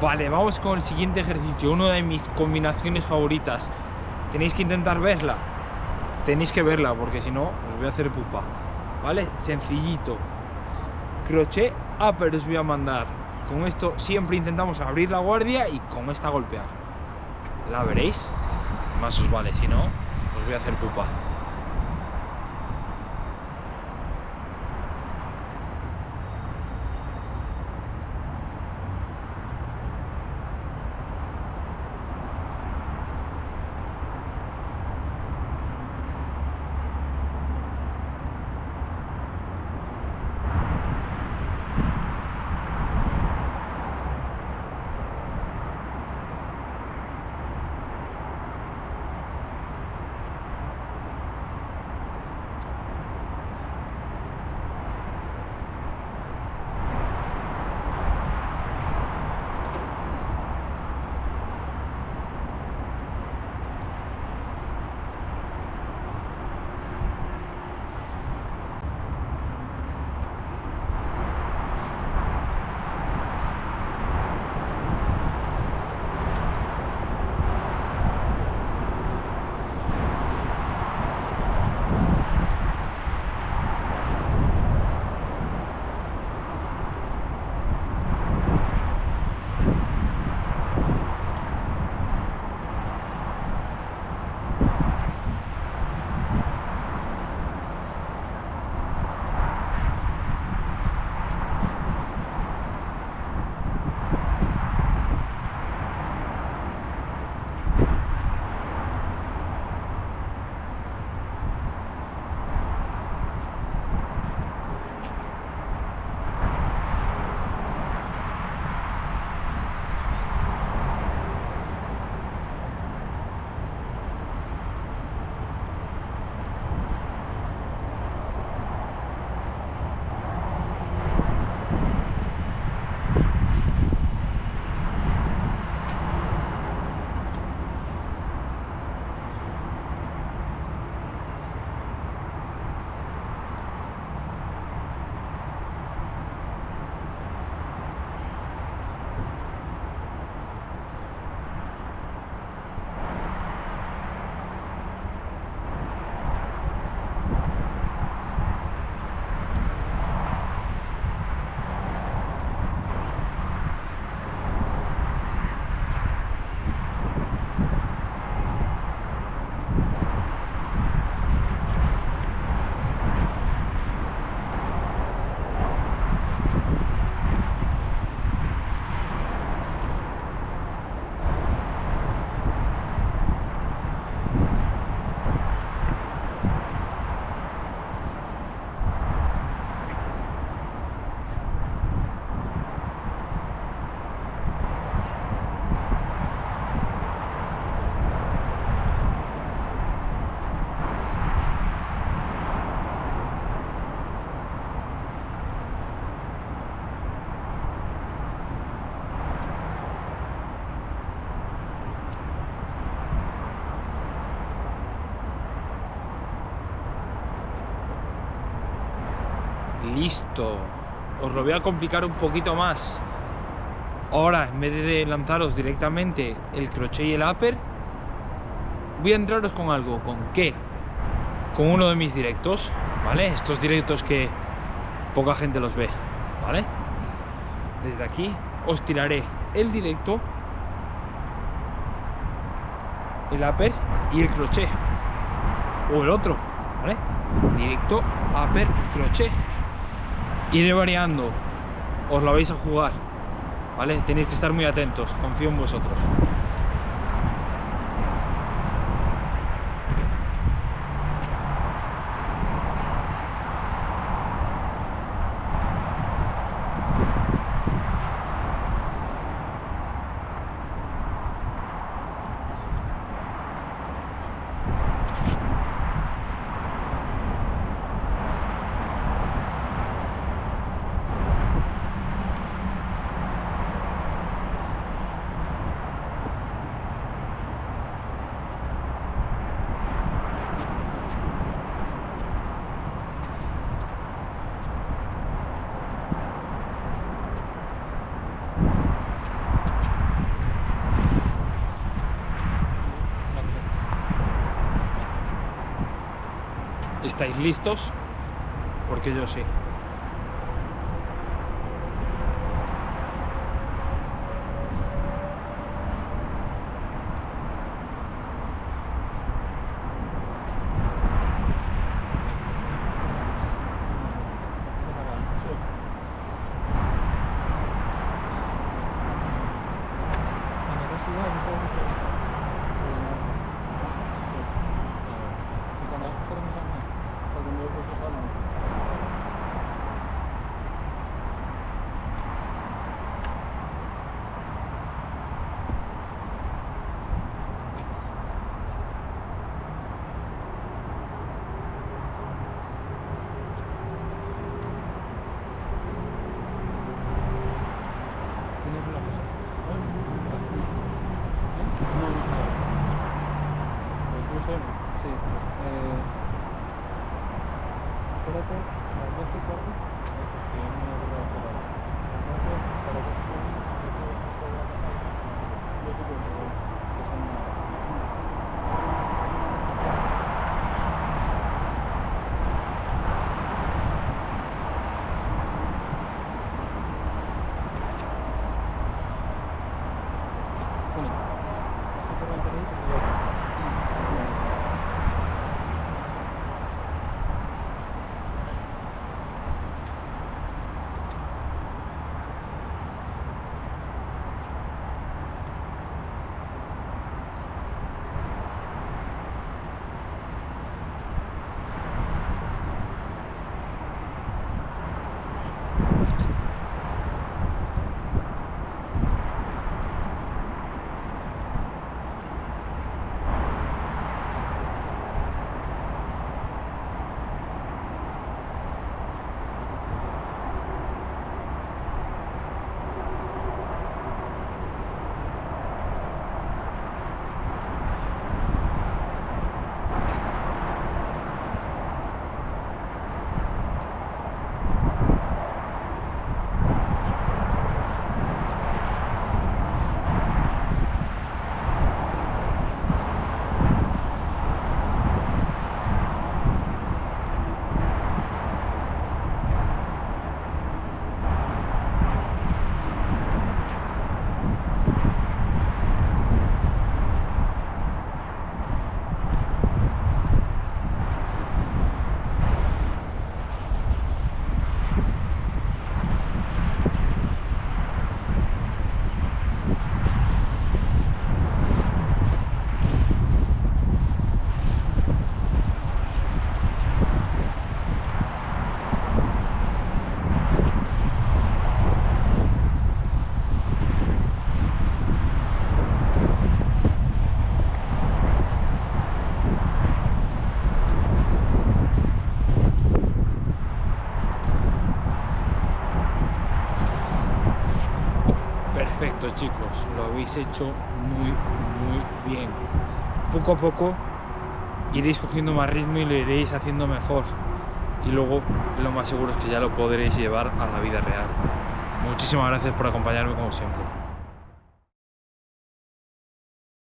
Vale, vamos con el siguiente ejercicio, una de mis combinaciones favoritas. Tenéis que intentar verla. Tenéis que verla porque si no os voy a hacer pupa. ¿Vale? Sencillito. Crochet upper os voy a mandar. Con esto siempre intentamos abrir la guardia y con esta golpear. ¿La veréis? Más os vale, si no os voy a hacer pupa. Listo. Os lo voy a complicar un poquito más. Ahora, en vez de lanzaros directamente el crochet y el upper, voy a entraros con algo. ¿Con qué? Con uno de mis directos, ¿vale? Estos directos que poca gente los ve, ¿vale? Desde aquí os tiraré el directo, el upper y el crochet. O el otro, ¿vale? Directo, upper, crochet. Iré variando, os la vais a jugar, ¿vale? Tenéis que estar muy atentos, confío en vosotros. estáis listos, porque yo sí. Sí. Espérate, las 12 y cuarto. Porque no me acuerdo de hacer ahora. Las 12, para las 12 y cuarto, yo creo que esto va a pasar. Yo sí que son una chunga. Bueno, así que mantenéis porque ya está. Perfecto, chicos, lo habéis hecho muy bien. Poco a poco iréis cogiendo más ritmo y lo iréis haciendo mejor, y luego lo más seguro es que ya lo podréis llevar a la vida real. Muchísimas gracias por acompañarme como siempre.